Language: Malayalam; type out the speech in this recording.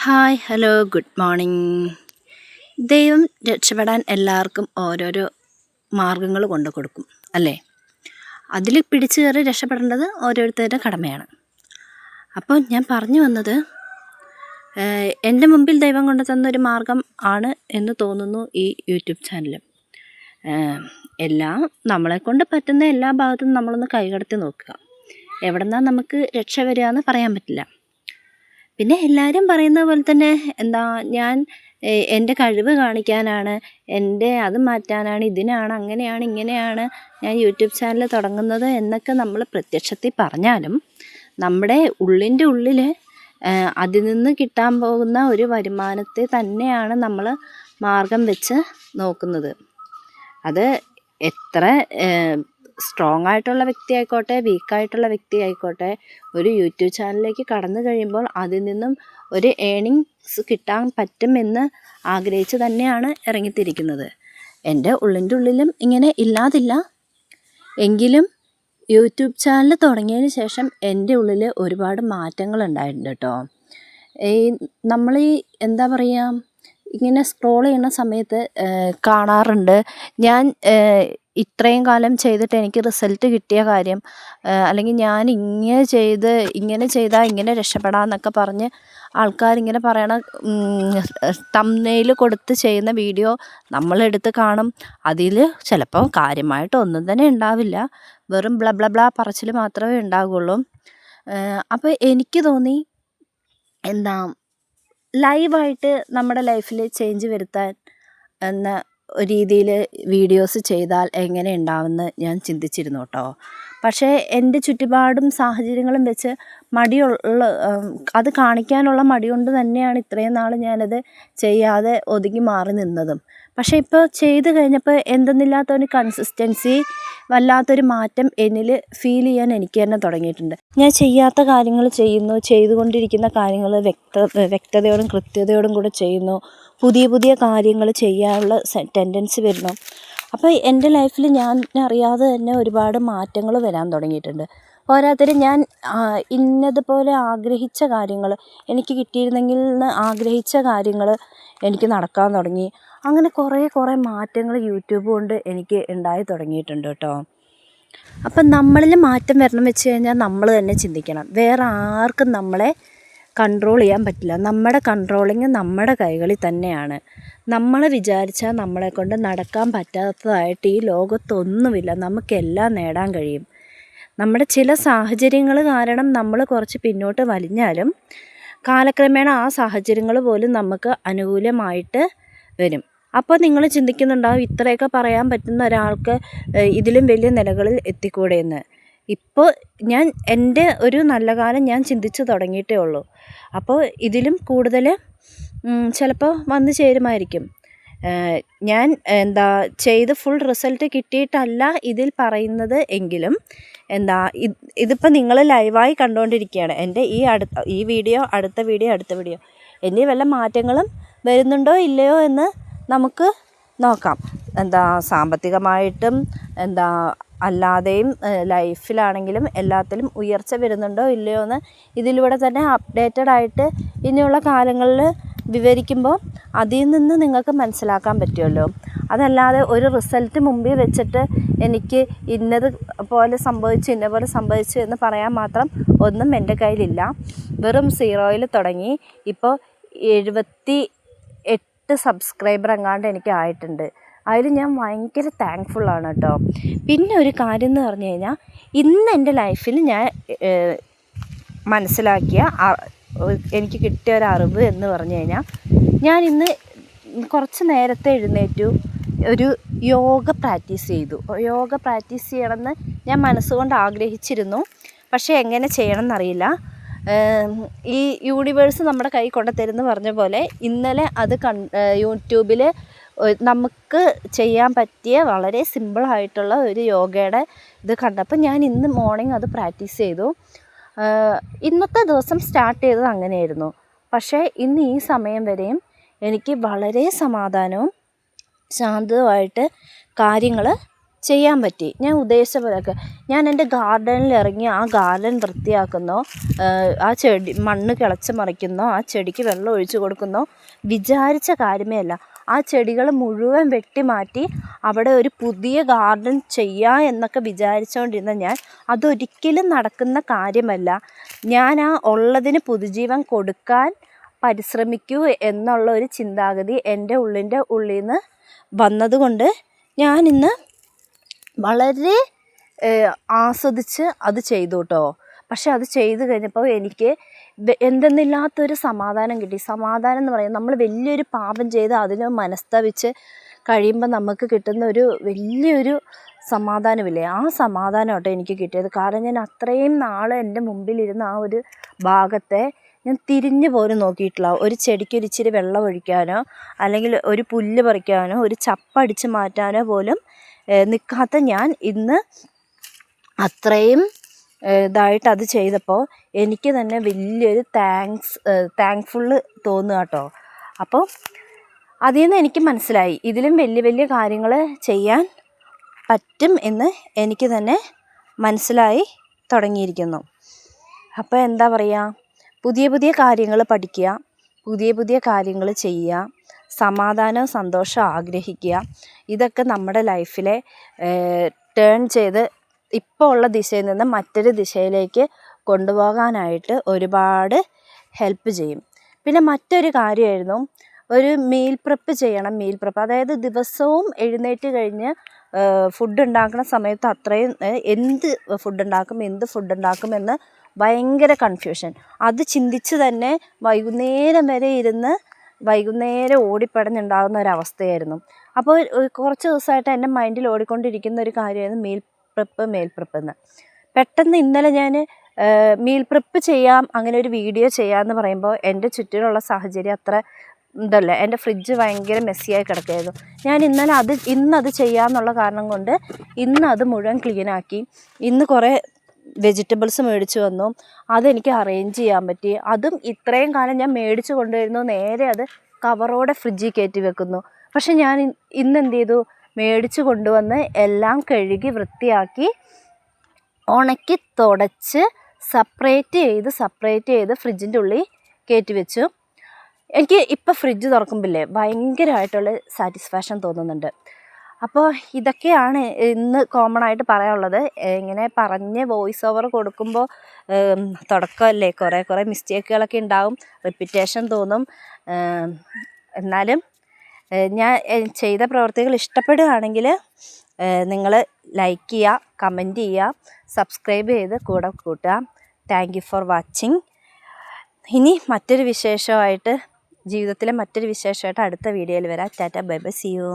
Hi hello good morning. ദൈവം രക്ഷപ്പെടാൻ എല്ലാവർക്കും ഓരോരോ മാർഗങ്ങൾ കൊണ്ട് കൊടുക്കും അല്ലേ? അതിൽ പിടിച്ചു കയറി രക്ഷപ്പെടേണ്ടത് ഓരോരുത്തരുടെ കടമയാണ്. അപ്പോൾ ഞാൻ പറഞ്ഞു വന്നത്, എൻ്റെ മുമ്പിൽ ദൈവം കൊണ്ടു തന്നൊരു മാർഗം ആണ് എന്ന് തോന്നുന്നു ഈ യൂട്യൂബ് ചാനൽ. എല്ലാം നമ്മളെക്കൊണ്ട് പറ്റുന്ന എല്ലാ ഭാഗത്തും നമ്മളൊന്ന് കൈകടത്തി നോക്കുക. എവിടെ നിന്നാണ് നമുക്ക് രക്ഷ വരിക എന്ന് പറയാൻ പറ്റില്ല. പിന്നെ എല്ലാവരും പറയുന്നത് പോലെ തന്നെ ഞാൻ എൻ്റെ കഴിവ് കാണിക്കാനാണ്, എൻ്റെ അത് മാറ്റാനാണ്, ഇതിനാണ്, അങ്ങനെയാണ്, ഇങ്ങനെയാണ് ഞാൻ യൂട്യൂബ് ചാനൽ തുടങ്ങുന്നത് എന്നൊക്കെ നമ്മൾ പ്രത്യക്ഷത്തിൽ പറഞ്ഞാലും നമ്മുടെ ഉള്ളിൻ്റെ ഉള്ളിൽ അതിൽ നിന്ന് കിട്ടാൻ പോകുന്ന ഒരു വരുമാനത്തെ തന്നെയാണ് നമ്മൾ മാർഗം വെച്ച് നോക്കുന്നത്. അത് എത്ര സ്ട്രോങ് ആയിട്ടുള്ള വ്യക്തി ആയിക്കോട്ടെ, വീക്കായിട്ടുള്ള വ്യക്തി ആയിക്കോട്ടെ, ഒരു യൂട്യൂബ് ചാനലിലേക്ക് കടന്നു കഴിയുമ്പോൾ അതിൽ നിന്നും ഒരു ഏണിങ്സ് കിട്ടാൻ പറ്റുമെന്ന് ആഗ്രഹിച്ച് തന്നെയാണ് ഇറങ്ങിത്തിരിക്കുന്നത്. എൻ്റെ ഉള്ളിൻ്റെ ഉള്ളിലും ഇങ്ങനെ ഇല്ലാതില്ല. എങ്കിലും യൂട്യൂബ് ചാനൽ തുടങ്ങിയതിന് ശേഷം എൻ്റെ ഉള്ളിൽ ഒരുപാട് മാറ്റങ്ങൾ ഉണ്ടായിട്ടുണ്ട് കേട്ടോ. നമ്മൾ എന്താ പറയുക, ഇങ്ങനെ സ്ക്രോൾ ചെയ്യുന്ന സമയത്ത് കാണാറുണ്ട്, ഞാൻ ഇത്രയും കാലം ചെയ്തിട്ട് എനിക്ക് റിസൾട്ട് കിട്ടിയ കാര്യം, അല്ലെങ്കിൽ ഞാൻ ഇങ്ങനെ ചെയ്താൽ ഇങ്ങനെ രക്ഷപ്പെടാമെന്നൊക്കെ പറഞ്ഞ് ആൾക്കാരിങ്ങനെ പറയണ തംബ്നെയിൽ കൊടുത്ത് ചെയ്യുന്ന വീഡിയോ നമ്മളെടുത്ത് കാണും. അതിൽ ചിലപ്പോൾ കാര്യമായിട്ടൊന്നും തന്നെ ഉണ്ടാവില്ല, വെറും ബ്ല ബ്ല ബ്ല പറച്ചിൽ മാത്രമേ ഉണ്ടാകുള്ളൂ. അപ്പോൾ എനിക്ക് തോന്നി, ലൈവായിട്ട് നമ്മുടെ ലൈഫിൽ ചേഞ്ച് വരുത്താൻ എന്ന രീതിയിൽ വീഡിയോസ് ചെയ്താൽ എങ്ങനെ ഉണ്ടാവുമെന്ന് ഞാൻ ചിന്തിച്ചിരുന്നു കേട്ടോ. പക്ഷേ എൻ്റെ ചുറ്റുപാടും സാഹചര്യങ്ങളും വെച്ച് അത് കാണിക്കാനുള്ള മടി കൊണ്ട് തന്നെയാണ് ഇത്രയും നാൾ ഞാനത് ചെയ്യാതെ ഒതുങ്ങി മാറി നിന്നതും. പക്ഷേ ഇപ്പോൾ ചെയ്ത് കഴിഞ്ഞപ്പോൾ എന്തെന്നില്ലാത്തൊരു കൺസിസ്റ്റൻസി, വല്ലാത്തൊരു മാറ്റം എന്നിൽ ഫീൽ ചെയ്യാൻ എനിക്ക് തന്നെ തുടങ്ങിയിട്ടുണ്ട്. ഞാൻ ചെയ്യാത്ത കാര്യങ്ങൾ ചെയ്യുന്നു, ചെയ്തുകൊണ്ടിരിക്കുന്ന കാര്യങ്ങൾ വ്യക്തതയോടും കൃത്യതയോടും കൂടെ ചെയ്യുന്നു, പുതിയ പുതിയ കാര്യങ്ങൾ ചെയ്യാനുള്ള ടെൻഡൻസി വരുന്നു. അപ്പോൾ എൻ്റെ ലൈഫിൽ ഞാൻ അറിയാതെ തന്നെ ഒരുപാട് മാറ്റങ്ങൾ വരാൻ തുടങ്ങിയിട്ടുണ്ട്. പോരാത്തതിന് ഞാൻ ഇന്നതുപോലെ ആഗ്രഹിച്ച കാര്യങ്ങൾ, എനിക്ക് കിട്ടിയിരുന്നെങ്കിൽ എന്ന് ആഗ്രഹിച്ച കാര്യങ്ങൾ എനിക്ക് നടക്കാൻ തുടങ്ങി. അങ്ങനെ കുറേ മാറ്റങ്ങൾ യൂട്യൂബ് കൊണ്ട് എനിക്ക് ഉണ്ടായി തുടങ്ങിയിട്ടുണ്ട് കേട്ടോ. അപ്പം നമ്മളിൽ മാറ്റം വരണം വെച്ച് കഴിഞ്ഞാൽ നമ്മൾ തന്നെ ചിന്തിക്കണം. വേറെ ആർക്കും നമ്മളെ കൺട്രോൾ ചെയ്യാൻ പറ്റില്ല. നമ്മുടെ കൺട്രോളിങ് നമ്മുടെ കൈകളിൽ തന്നെയാണ്. നമ്മൾ വിചാരിച്ചാൽ നമ്മളെക്കൊണ്ട് നടക്കാൻ പറ്റാത്തതായിട്ട് ഈ ലോകത്തൊന്നുമില്ല. നമുക്കെല്ലാം നേടാൻ കഴിയും. നമ്മുടെ ചില സാഹചര്യങ്ങൾ കാരണം നമ്മൾ കുറച്ച് പിന്നോട്ട് വലിഞ്ഞാലും കാലക്രമേണ ആ സാഹചര്യങ്ങൾ പോലും നമുക്ക് അനുകൂലമായിട്ട് വരും. അപ്പോൾ നിങ്ങൾ ചിന്തിക്കുന്നുണ്ടാവും, ഇത്രയൊക്കെ പറയാൻ പറ്റുന്ന ഒരാൾക്ക് ഇതിലും വലിയ നിലകളിൽ എത്തിക്കൂടെ എന്ന്. ഇപ്പോൾ എൻ്റെ ഒരു നല്ല കാലം ഞാൻ ചിന്തിച്ച് തുടങ്ങിയിട്ടേ ഉള്ളൂ. അപ്പോൾ ഇതിലും കൂടുതൽ ചിലപ്പോൾ വന്നു ചേരുമായിരിക്കും. ഞാൻ ചെയ്ത് ഫുൾ റിസൾട്ട് കിട്ടിയിട്ടല്ല ഇതിൽ പറയുന്നത് എങ്കിലും ഇതിപ്പോൾ നിങ്ങൾ ലൈവായി കണ്ടുകൊണ്ടിരിക്കുകയാണ്. എൻ്റെ ഈ വീഡിയോ, അടുത്ത വീഡിയോ ഇനി വല്ല മാറ്റങ്ങളും വരുന്നുണ്ടോ ഇല്ലയോ എന്ന് നമുക്ക് നോക്കാം. സാമ്പത്തികമായിട്ടും അല്ലാതെയും ലൈഫിലാണെങ്കിലും എല്ലാത്തിലും ഉയർച്ച വരുന്നുണ്ടോ ഇല്ലയോ എന്ന് ഇതിലൂടെ തന്നെ അപ്ഡേറ്റഡ് ആയിട്ട് ഇനിയുള്ള കാലങ്ങളിൽ വിവരിക്കുമ്പോൾ അതിൽ നിന്ന് നിങ്ങൾക്ക് മനസ്സിലാക്കാൻ പറ്റുമല്ലോ. അതല്ലാതെ ഒരു റിസൾട്ട് മുമ്പിൽ വെച്ചിട്ട് എനിക്ക് ഇന്നത് പോലെ സംഭവിച്ചു എന്ന് പറയാൻ മാത്രം ഒന്നും എൻ്റെ കയ്യിലില്ല. വെറും 0-ൽ തുടങ്ങി ഇപ്പോൾ 78 സബ്സ്ക്രൈബർ എങ്ങാണ്ട് എനിക്ക് ആയിട്ടുണ്ട്. അതിൽ ഞാൻ ഭയങ്കര താങ്ക്ഫുള്ളാണ് കേട്ടോ. പിന്നെ ഒരു കാര്യം എന്ന് പറഞ്ഞു കഴിഞ്ഞാൽ, ഇന്ന് എൻ്റെ ലൈഫിൽ ഞാൻ മനസ്സിലാക്കിയ, എനിക്ക് കിട്ടിയ ഒരു അറിവ് എന്ന് പറഞ്ഞു കഴിഞ്ഞാൽ, ഞാൻ ഇന്ന് കുറച്ച് നേരത്തെ എഴുന്നേറ്റു ഒരു യോഗ പ്രാക്ടീസ് ചെയ്തു. യോഗ പ്രാക്ടീസ് ചെയ്യണമെന്ന് ഞാൻ മനസ്സുകൊണ്ട് ആഗ്രഹിച്ചിരുന്നു. പക്ഷേ എങ്ങനെ ചെയ്യണം എന്നറിയില്ല. ഈ യൂണിവേഴ്സ് നമ്മുടെ കൈ കൊണ്ടുതരുമെന്ന് പറഞ്ഞ പോലെ ഇന്നലെ അത് യൂട്യൂബിൽ നമുക്ക് ചെയ്യാൻ പറ്റിയ വളരെ സിമ്പിളായിട്ടുള്ള ഒരു യോഗയുടെ ഇത് കണ്ടപ്പോൾ ഞാൻ ഇന്ന് മോർണിംഗ് അത് പ്രാക്ടീസ് ചെയ്തു. ഇന്നത്തെ ദിവസം സ്റ്റാർട്ട് ചെയ്തത് അങ്ങനെയായിരുന്നു. പക്ഷേ ഇന്ന് ഈ സമയം വരെയും എനിക്ക് വളരെ സമാധാനവും ശാന്തവുമായിട്ട് കാര്യങ്ങൾ ചെയ്യാൻ പറ്റി. ഞാൻ ഉദ്ദേശിച്ച പോലെയൊക്കെ ഞാൻ എൻ്റെ ഗാർഡനിൽ ഇറങ്ങി ആ ഗാർഡൻ വൃത്തിയാക്കുന്നോ, ആ ചെടി മണ്ണ് കിളച്ച് മറിക്കുന്നോ, ആ ചെടിക്ക് വെള്ളം ഒഴിച്ചു കൊടുക്കുന്നോ വിചാരിച്ച കാര്യമേ അല്ല. ആ ചെടികൾ മുഴുവൻ വെട്ടിമാറ്റി അവിടെ ഒരു പുതിയ ഗാർഡൻ ചെയ്യുക എന്നൊക്കെ വിചാരിച്ചുകൊണ്ടിരുന്ന ഞാൻ, അതൊരിക്കലും നടക്കുന്ന കാര്യമല്ല. ഞാൻ ആ ഉള്ളതിന് പുതുജീവൻ കൊടുക്കാൻ പരിശ്രമിക്കൂ എന്നുള്ള ഒരു ചിന്താഗതി എൻ്റെ ഉള്ളിൽ നിന്ന് വന്നതുകൊണ്ട് ഞാനിന്ന് വളരെ ആസ്വദിച്ച് അത് ചെയ്തു കേട്ടോ. പക്ഷെ അത് ചെയ്ത് കഴിഞ്ഞപ്പോൾ എനിക്ക് എന്തെന്നില്ലാത്തൊരു സമാധാനം കിട്ടി. സമാധാനം എന്ന് പറയുന്നത്, നമ്മൾ വലിയൊരു പാപം ചെയ്ത് അതിന് മനസ്തപിച്ച് കഴിയുമ്പോൾ നമുക്ക് കിട്ടുന്ന ഒരു വലിയൊരു സമാധാനമില്ലേ, ആ സമാധാനം കേട്ടോ എനിക്ക് കിട്ടിയത്. കാരണം ഞാൻ അത്രയും നാൾ എൻ്റെ മുമ്പിലിരുന്ന ആ ഒരു ഭാഗത്തെ ഞാൻ തിരിഞ്ഞു പോലും നോക്കിയിട്ടില്ല. ഒരു ചെടിക്ക് ഒരിച്ചിരി വെള്ളം ഒഴിക്കാനോ അല്ലെങ്കിൽ ഒരു പുല്ല് പറിക്കാനോ ഒരു ചപ്പടിച്ച് മാറ്റാനോ പോലും നിൽക്കാത്ത ഞാൻ ഇന്ന് അത്രയും ഇതായിട്ട് അത് ചെയ്തപ്പോൾ എനിക്ക് തന്നെ വലിയൊരു താങ്ക്ഫുള്ള് തോന്നുക കേട്ടോ. അപ്പോൾ അതിൽ നിന്ന് എനിക്ക് മനസ്സിലായി, ഇതിലും വലിയ വലിയ കാര്യങ്ങൾ ചെയ്യാൻ പറ്റും എന്ന് എനിക്ക് തന്നെ മനസ്സിലായി തുടങ്ങിയിരിക്കുന്നു. അപ്പോൾ എന്താ പറയുക, പുതിയ പുതിയ കാര്യങ്ങൾ പഠിക്കുക, പുതിയ പുതിയ കാര്യങ്ങൾ ചെയ്യുക, സമാധാനവും സന്തോഷവും ആഗ്രഹിക്കുക. ഇതൊക്കെ നമ്മുടെ ലൈഫിലെ ടേൺ ചെയ്ത് ഇപ്പോൾ ഉള്ള ദിശയിൽ നിന്ന് മറ്റൊരു ദിശയിലേക്ക് കൊണ്ടുപോകാനായിട്ട് ഒരുപാട് ഹെൽപ്പ് ചെയ്യും. പിന്നെ മറ്റൊരു കാര്യമായിരുന്നു, ഒരു മീൽ പ്രെപ്പ് ചെയ്യണം. മീൽ പ്രെപ്പ് അതായത് ദിവസവും എഴുന്നേറ്റ് കഴിഞ്ഞ് ഫുഡ് ഉണ്ടാക്കുന്ന സമയത്ത് അത്രയും എന്ത് ഫുഡ് ഉണ്ടാക്കും എന്ന് ഭയങ്കര കൺഫ്യൂഷൻ. അത് ചിന്തിച്ച് തന്നെ വൈകുന്നേരം വരെ ഇരുന്ന് വൈകുന്നേരം ഓടിപ്പടഞ്ഞുണ്ടാകുന്ന ഒരവസ്ഥയായിരുന്നു. അപ്പോൾ കുറച്ച് ദിവസമായിട്ട് എൻ്റെ മൈൻഡിൽ ഓടിക്കൊണ്ടിരിക്കുന്ന ഒരു കാര്യമായിരുന്നു മീൽ പ്രെപ്പ് എന്ന്. പെട്ടെന്ന് ഇന്നലെ ഞാൻ മീൽ പ്രെപ്പ് ചെയ്യാം, അങ്ങനെ ഒരു വീഡിയോ ചെയ്യാമെന്ന് പറയുമ്പോൾ എൻ്റെ ചുറ്റിലുള്ള സാഹചര്യം അത്ര ഇതല്ല. എൻ്റെ ഫ്രിഡ്ജ് ഭയങ്കര മെസ്സിയായി കിടക്കുകയായിരുന്നു. ഞാൻ ഇന്നത് ചെയ്യാമെന്നുള്ള കാരണം കൊണ്ട് ഇന്നത് മുഴുവൻ ക്ലീനാക്കി. ഇന്ന് കുറേ വെജിറ്റബിൾസ് മേടിച്ച് വന്നു, അതെനിക്ക് അറേഞ്ച് ചെയ്യാൻ പറ്റി. അതും ഇത്രയും കാലം ഞാൻ മേടിച്ച് കൊണ്ടുവരുന്നു, നേരെ അത് കവറോടെ ഫ്രിഡ്ജിൽ കയറ്റി വെക്കുന്നു. പക്ഷെ ഞാൻ ഇന്ന് എന്ത് ചെയ്തു, മേടിച്ച് കൊണ്ടുവന്ന് എല്ലാം കഴുകി വൃത്തിയാക്കി ഉണക്കി തുടച്ച് സെപ്പറേറ്റ് ചെയ്ത് ഫ്രിഡ്ജിൻ്റെ ഉള്ളിൽ കയറ്റി വെച്ചു. എനിക്ക് ഇപ്പോൾ ഫ്രിഡ്ജ് തുറക്കുമ്പോഴേ ഭയങ്കരമായിട്ടുള്ള സാറ്റിസ്ഫാക്ഷൻ തോന്നുന്നുണ്ട്. അപ്പോൾ ഇതൊക്കെയാണ് ഇന്ന് കോമൺ ആയിട്ട് പറയാനുള്ളത്. ഇങ്ങനെ പറഞ്ഞ് വോയിസ് ഓവർ കൊടുക്കുമ്പോൾ തുടക്കമല്ലേ, കുറേ മിസ്റ്റേക്കുകളൊക്കെ ഉണ്ടാവും, റിപ്പീറ്റേഷൻ തോന്നും. എന്നാലും ഞാൻ ചെയ്ത പ്രവർത്തികൾ ഇഷ്ടപ്പെടുകയാണെങ്കിൽ നിങ്ങൾ ലൈക്ക് ചെയ്യുക, കമൻറ്റ് ചെയ്യുക, സബ്സ്ക്രൈബ് ചെയ്ത് കൂടെ കൂട്ടുക. Thank you for watching. ഇനി മറ്റൊരു വിശേഷമായിട്ട്, ജീവിതത്തിലെ മറ്റൊരു വിശേഷമായിട്ട് അടുത്ത വീഡിയോയിൽ വരാം. Tata, bye bye, see U.